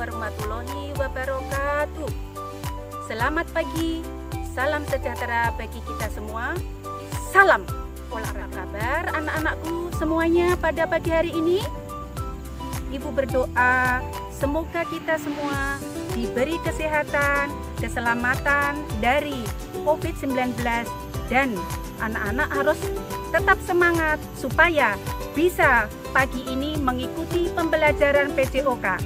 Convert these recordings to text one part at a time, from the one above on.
warahmatullahi wabarakatuh. Selamat pagi, salam sejahtera bagi kita semua. Salam olahraga. Kabar anak-anakku semuanya pada pagi hari ini? Ibu berdoa semoga kita semua diberi kesehatan, keselamatan dari COVID-19, dan anak-anak harus tetap semangat supaya bisa pagi ini mengikuti pembelajaran PJOK.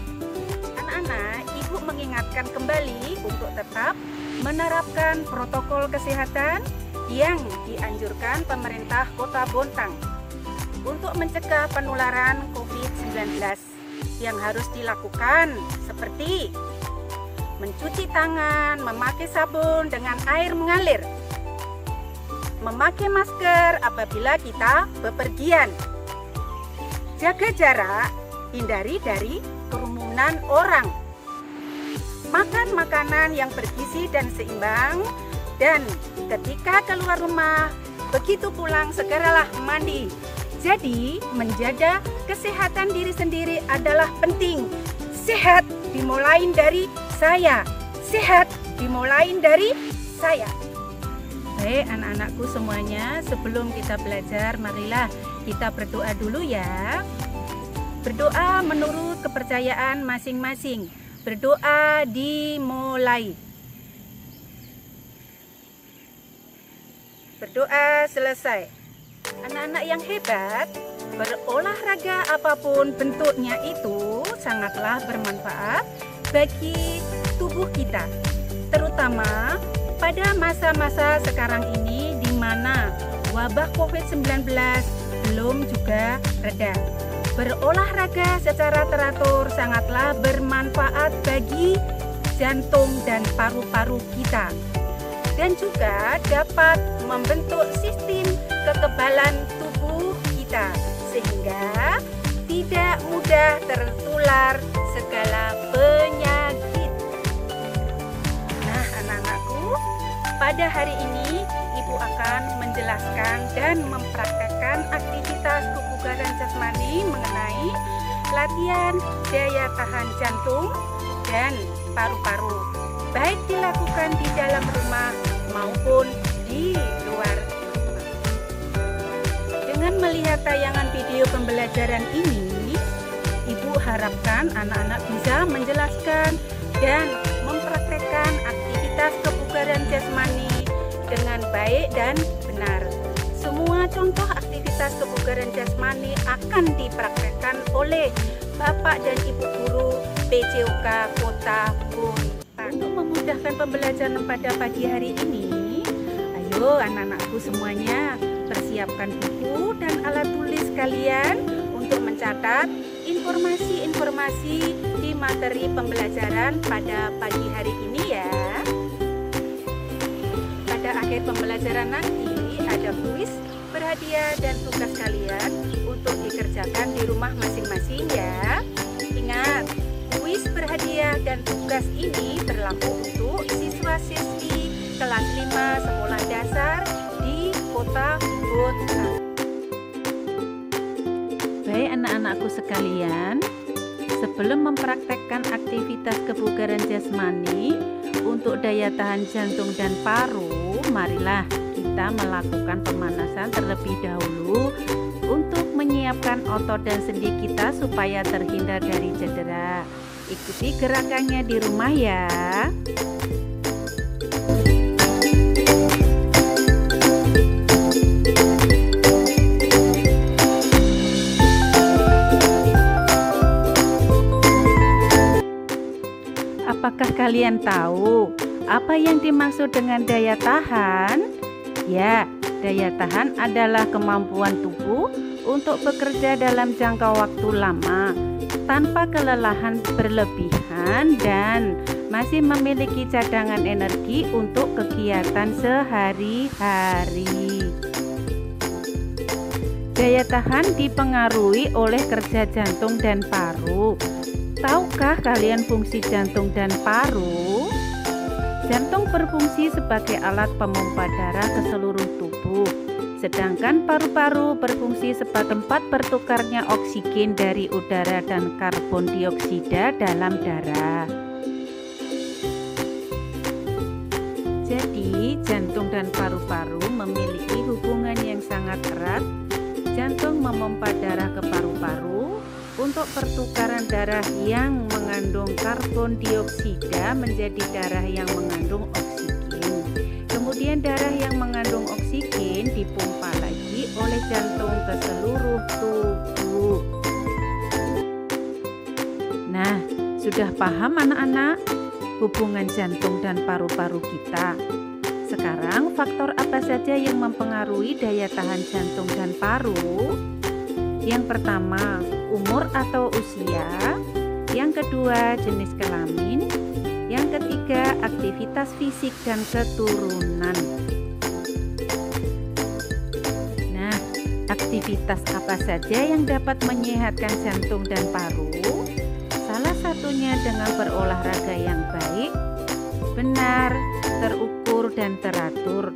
Anak-anak, Ibu mengingatkan kembali untuk tetap menerapkan protokol kesehatan yang dianjurkan pemerintah Kota Bontang untuk mencegah penularan COVID-19 yang harus dilakukan seperti mencuci tangan, memakai sabun dengan air mengalir, memakai masker apabila kita bepergian, jaga jarak, hindari dari kerumunan orang, makan makanan yang bergizi dan seimbang, dan ketika keluar rumah, begitu pulang segeralah mandi. Jadi, menjaga kesehatan diri sendiri adalah penting. Sehat dimulai dari saya. Sehat dimulai dari saya. Baik anak-anakku semuanya, sebelum kita belajar, marilah kita berdoa dulu ya. Berdoa menurut kepercayaan masing-masing. Berdoa dimulai. Berdoa selesai. Anak-anak yang hebat, berolahraga apapun bentuknya itu sangatlah bermanfaat bagi tubuh kita, terutama pada masa-masa sekarang ini di mana wabah COVID-19 belum juga reda. Berolahraga secara teratur sangatlah bermanfaat bagi jantung dan paru-paru kita, dan juga dapat membentuk sistem kekebalan tubuh kita sehingga tidak mudah tertular segala penyakit. Nah, anak-anakku, pada hari ini Ibu akan menjelaskan dan mempraktekkan aktivitas kebugaran jasmani mengenai latihan daya tahan jantung dan paru-paru, baik dilakukan di dalam rumah maupun di luar rumah. Dengan melihat tayangan video pembelajaran ini, Ibu harapkan anak-anak bisa menjelaskan dan mempraktekkan aktivitas kebugaran jasmani dengan baik dan benar. Semua contoh aktivitas kebugaran jasmani akan dipraktekkan oleh Bapak dan Ibu guru PJOK Kota Bontang. Untuk memudahkan pembelajaran pada pagi hari ini, ayo anak-anakku semuanya persiapkan buku dan alat tulis kalian untuk mencatat informasi-informasi di materi pembelajaran pada pagi hari ini ya. Pada akhir pembelajaran nanti ada kuis berhadiah dan tugas kalian untuk dikerjakan di rumah masing-masing ya. Ingat, kuis berhadiah dan tugas ini berlaku untuk siswa-siswi kelas 5 sekolah dasar di Kota Bontang. Baik anak-anakku sekalian, sebelum mempraktekkan aktivitas kebugaran jasmani untuk daya tahan jantung dan paru, marilah kita melakukan pemanasan terlebih dahulu untuk menyiapkan otot dan sendi kita supaya terhindar dari cedera. Ikuti gerakannya di rumah ya. Apakah kalian tahu apa yang dimaksud dengan daya tahan? Ya, daya tahan adalah kemampuan tubuh untuk bekerja dalam jangka waktu lama tanpa kelelahan berlebihan dan masih memiliki cadangan energi untuk kegiatan sehari-hari. Daya tahan dipengaruhi oleh kerja jantung dan paru. Tahukah kalian fungsi jantung dan paru? Jantung berfungsi sebagai alat pemompa darah ke seluruh tubuh, Sedangkan paru-paru berfungsi sebagai tempat bertukarnya oksigen dari udara dan karbon dioksida dalam darah. Jadi, jantung dan paru-paru memiliki hubungan yang sangat erat. Jantung memompa darah ke paru-paru untuk pertukaran darah yang mengandung karbon dioksida menjadi darah yang mengandung oksigen. Kemudian darah yang mengandung oksigen dipompa lagi oleh jantung ke seluruh tubuh. Nah, sudah paham anak-anak hubungan jantung dan paru-paru kita? Sekarang faktor apa saja yang mempengaruhi daya tahan jantung dan paru? Yang pertama, umur atau usia. Yang kedua, jenis kelamin. Yang ketiga, aktivitas fisik dan keturunan. Nah, aktivitas apa saja yang dapat menyehatkan jantung dan paru? Salah satunya dengan berolahraga yang baik, benar, terukur dan teratur.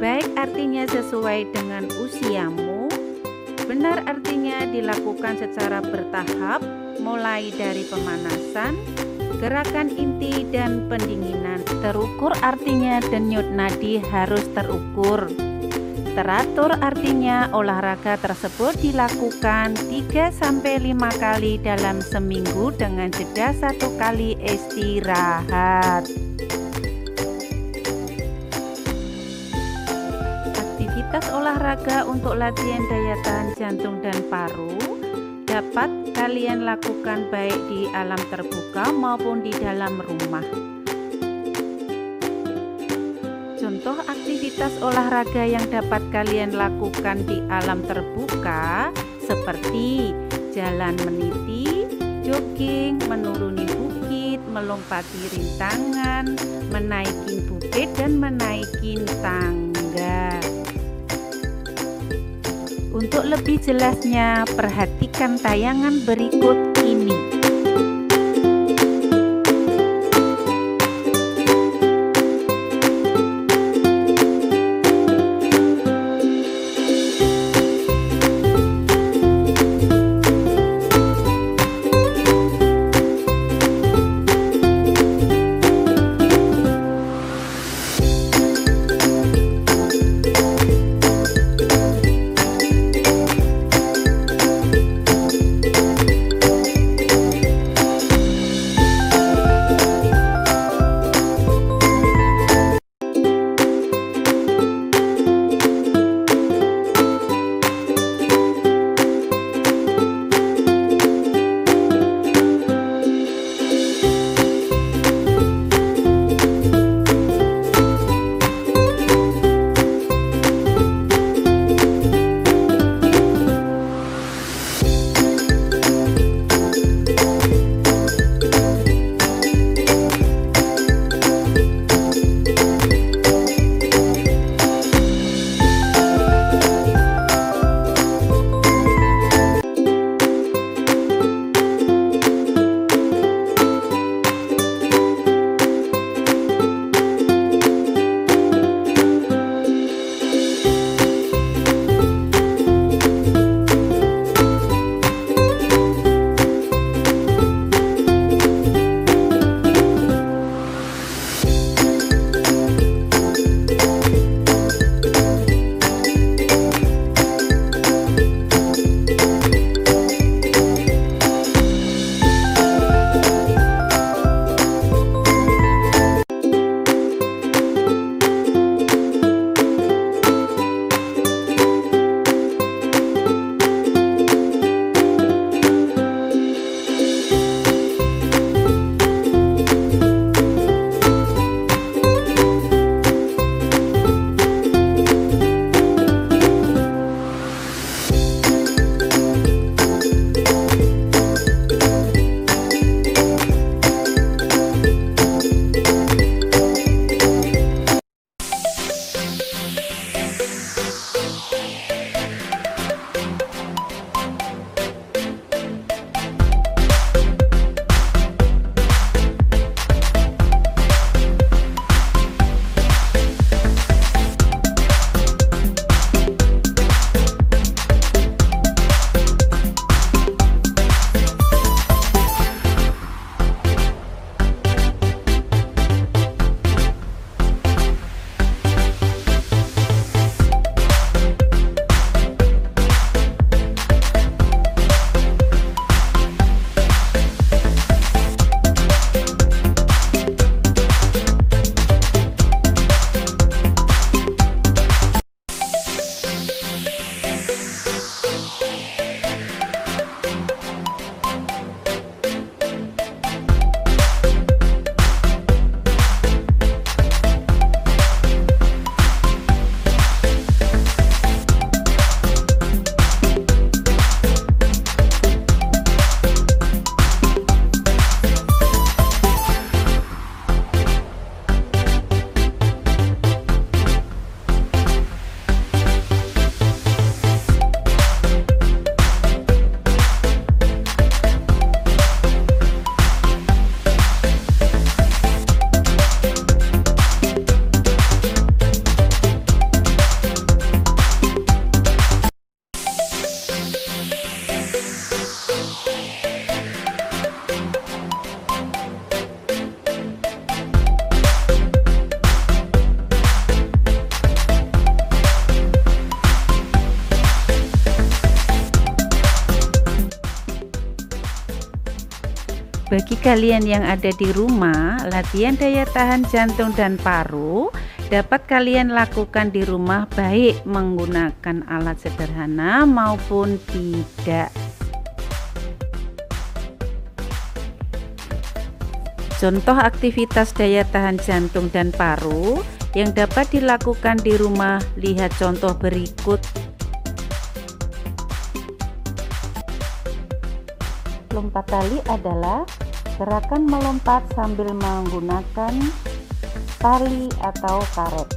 Baik artinya sesuai dengan usiamu, benar artinya dilakukan secara bertahap, mulai dari pemanasan, gerakan inti dan pendinginan. Terukur artinya denyut nadi harus terukur. Teratur artinya olahraga tersebut dilakukan 3-5 kali dalam seminggu dengan jeda 1 kali istirahat. Aktivitas olahraga untuk latihan daya tahan jantung dan paru dapat kalian lakukan baik di alam terbuka maupun di dalam rumah. Contoh aktivitas olahraga yang dapat kalian lakukan di alam terbuka seperti jalan meniti, jogging, menuruni bukit, melompati rintangan, menaiki bukit dan menaiki tangga. Untuk lebih jelasnya, perhatikan tayangan berikut ini. Bagi kalian yang ada di rumah, latihan daya tahan jantung dan paru dapat kalian lakukan di rumah baik menggunakan alat sederhana maupun tidak. Contoh aktivitas daya tahan jantung dan paru yang dapat dilakukan di rumah, lihat contoh berikut. Lompat tali adalah gerakan melompat sambil menggunakan tali atau karet.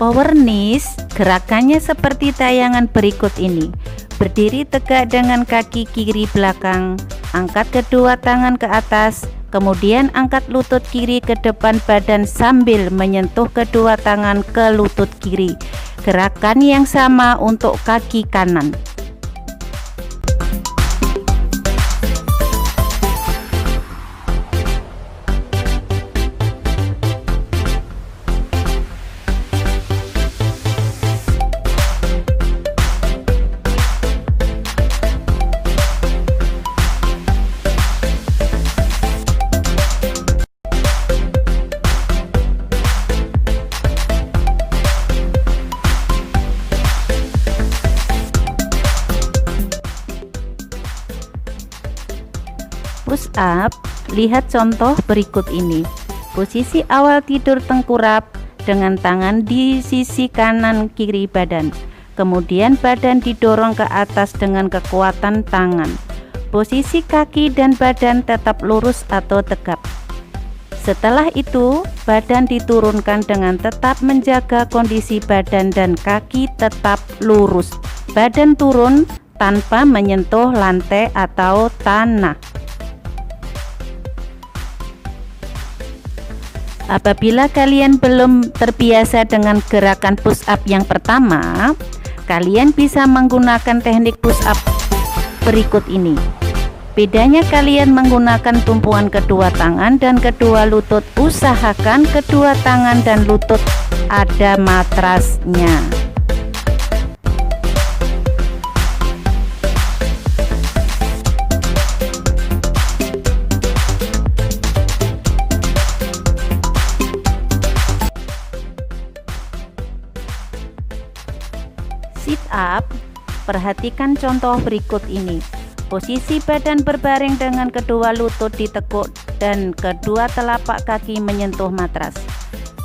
Power knees, gerakannya seperti tayangan berikut ini. Berdiri tegak dengan kaki kiri belakang, angkat kedua tangan ke atas, kemudian angkat lutut kiri ke depan badan sambil menyentuh kedua tangan ke lutut kiri. Gerakan yang sama untuk kaki kanan. Push up, lihat contoh berikut ini. Posisi awal tidur tengkurap dengan tangan di sisi kanan kiri badan. Kemudian badan didorong ke atas dengan kekuatan tangan. Posisi kaki dan badan tetap lurus atau tegap. Setelah itu, badan diturunkan dengan tetap menjaga kondisi badan dan kaki tetap lurus. Badan turun tanpa menyentuh lantai atau tanah. Apabila kalian belum terbiasa dengan gerakan push up yang pertama, kalian bisa menggunakan teknik push up berikut ini. Bedanya kalian menggunakan tumpuan kedua tangan dan kedua lutut. Usahakan kedua tangan dan lutut ada matrasnya. Sit up, perhatikan contoh berikut ini. Posisi badan berbaring dengan kedua lutut ditekuk dan kedua telapak kaki menyentuh matras.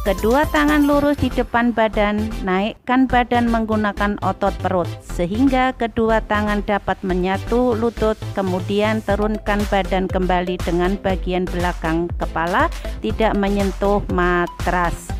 Kedua tangan lurus di depan badan, naikkan badan menggunakan otot perut sehingga kedua tangan dapat menyatu lutut, kemudian turunkan badan kembali dengan bagian belakang kepala tidak menyentuh matras.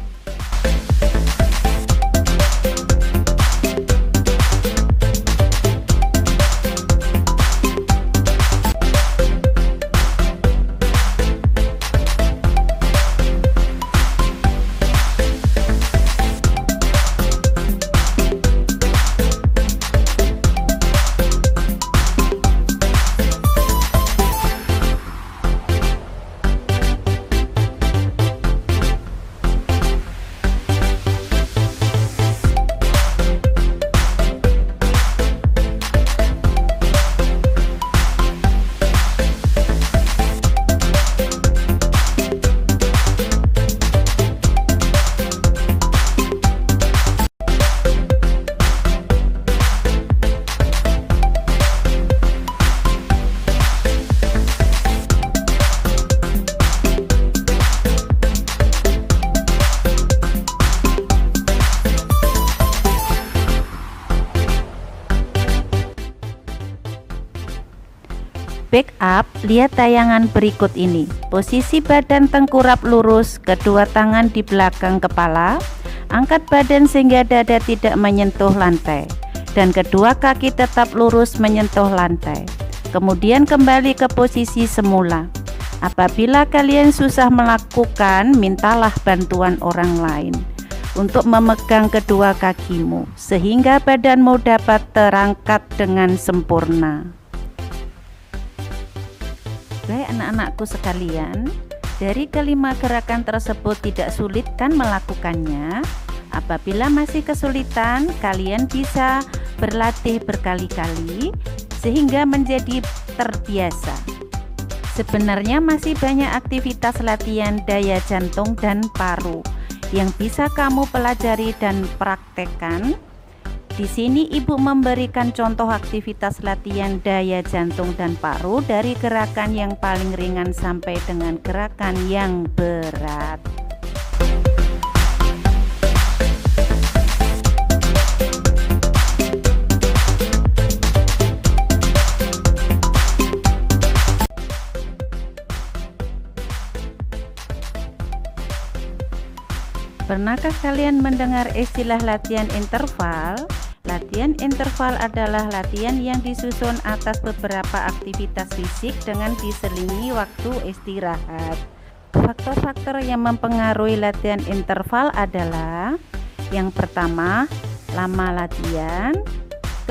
Back up, lihat tayangan berikut ini. Posisi badan tengkurap lurus, kedua tangan di belakang kepala. Angkat badan sehingga dada tidak menyentuh lantai dan kedua kaki tetap lurus menyentuh lantai. Kemudian kembali ke posisi semula. Apabila kalian susah melakukan, mintalah bantuan orang lain. untuk memegang kedua kakimu sehingga badanmu dapat terangkat dengan sempurna. Baik anak-anakku sekalian, dari kelima gerakan tersebut tidak sulit kan melakukannya? Apabila masih kesulitan, kalian bisa berlatih berkali-kali sehingga menjadi terbiasa. Sebenarnya masih banyak aktivitas latihan daya jantung dan paru yang bisa kamu pelajari dan praktekkan. Di sini Ibu memberikan contoh aktivitas latihan daya jantung dan paru dari gerakan yang paling ringan sampai dengan gerakan yang berat. Pernahkah kalian mendengar istilah latihan interval? Latihan interval adalah latihan yang disusun atas beberapa aktivitas fisik dengan diselingi waktu istirahat. Faktor-faktor yang mempengaruhi latihan interval adalah: yang pertama, lama latihan;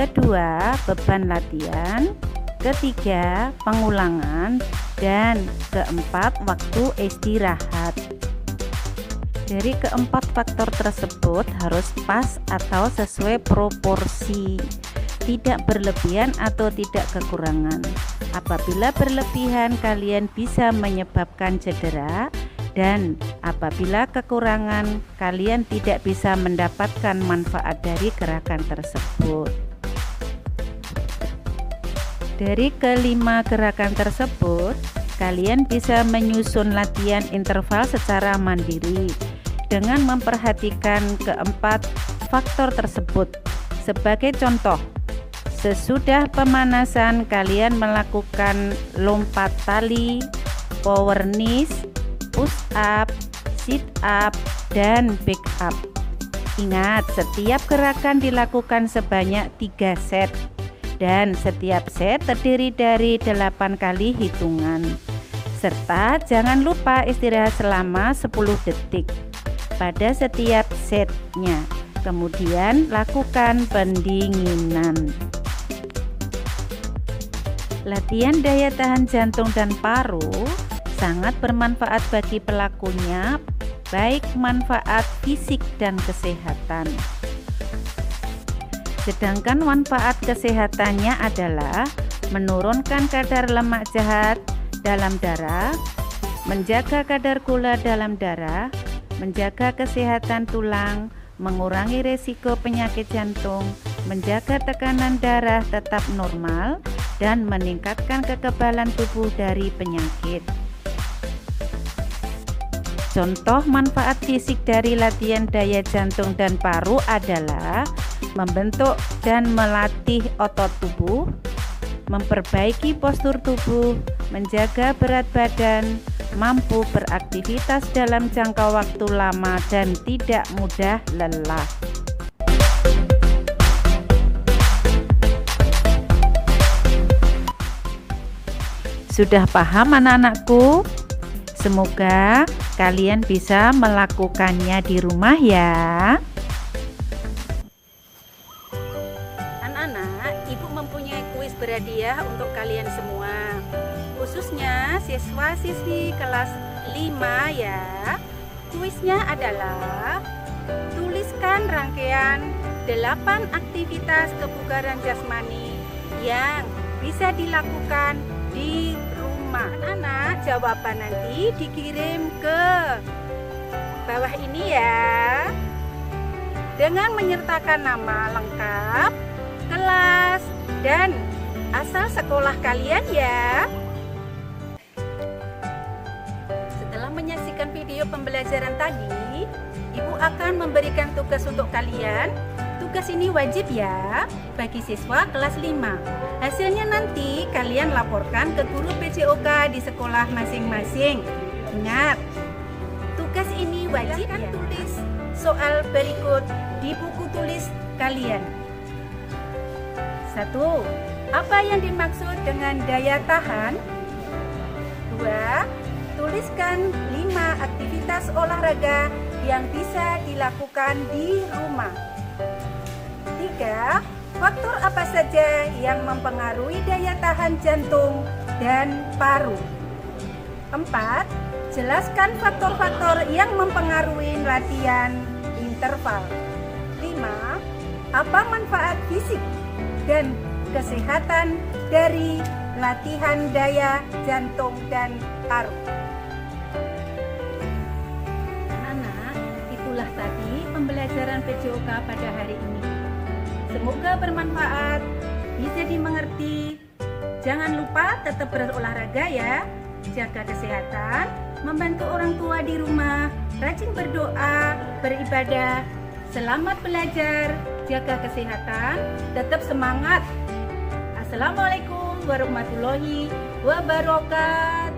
kedua, beban latihan; ketiga, pengulangan; dan keempat, waktu istirahat. Dari keempat faktor tersebut harus pas atau sesuai proporsi, tidak berlebihan atau tidak kekurangan. Apabila berlebihan, kalian bisa menyebabkan cedera, dan apabila kekurangan, kalian tidak bisa mendapatkan manfaat dari gerakan tersebut. Dari kelima gerakan tersebut, kalian bisa menyusun latihan interval secara mandiri dengan memperhatikan keempat faktor tersebut. Sebagai contoh, sesudah pemanasan kalian melakukan lompat tali, power knees, push up, sit up, dan back up. Ingat, setiap gerakan dilakukan sebanyak 3 set dan setiap set terdiri dari 8 kali hitungan. Serta jangan lupa istirahat selama 10 detik pada setiap setnya. Kemudian lakukan pendinginan. Latihan daya tahan jantung dan paru sangat bermanfaat bagi pelakunya, baik manfaat fisik dan kesehatan. Sedangkan manfaat kesehatannya adalah menurunkan kadar lemak jahat dalam darah, menjaga kadar gula dalam darah, menjaga kesehatan tulang, mengurangi risiko penyakit jantung, menjaga tekanan darah tetap normal, dan meningkatkan kekebalan tubuh dari penyakit. Contoh manfaat fisik dari latihan daya jantung dan paru adalah membentuk dan melatih otot tubuh, memperbaiki postur tubuh, menjaga berat badan, mampu beraktivitas dalam jangka waktu lama, dan tidak mudah lelah. Sudah paham anak-anakku? Semoga kalian bisa melakukannya di rumah ya. Anak-anak, Ibu mempunyai kuis berhadiah untuk kalian semua, khususnya siswa-siswi kelas 5 ya. Kuisnya adalah tuliskan rangkaian 8 aktivitas kebugaran jasmani yang bisa dilakukan di rumah. Anak-anak, jawaban nanti dikirim ke bawah ini ya, dengan menyertakan nama lengkap, kelas, dan asal sekolah kalian ya. Setelah menyaksikan video pembelajaran tadi, Ibu akan memberikan tugas untuk kalian. Tugas ini wajib ya bagi siswa kelas 5. Hasilnya nanti kalian laporkan ke guru PJOK di sekolah masing-masing. Ingat, tugas ini wajib ya. Tulis soal berikut di buku tulis kalian. 1. Apa yang dimaksud dengan daya tahan? 2. Tuliskan 5 aktivitas olahraga yang bisa dilakukan di rumah. 3. Faktor apa saja yang mempengaruhi daya tahan jantung dan paru? 4. Jelaskan faktor-faktor yang mempengaruhi latihan interval. 5. Apa manfaat fisik dan kesehatan dari latihan daya jantung dan paru? Anak-anak, itulah tadi pembelajaran PJOK pada hari ini. Semoga bermanfaat, bisa dimengerti. Jangan lupa tetap berolahraga ya, jaga kesehatan, membantu orang tua di rumah, rajin berdoa, beribadah. Selamat belajar, jaga kesehatan, tetap semangat. Assalamualaikum warahmatullahi wabarakatuh.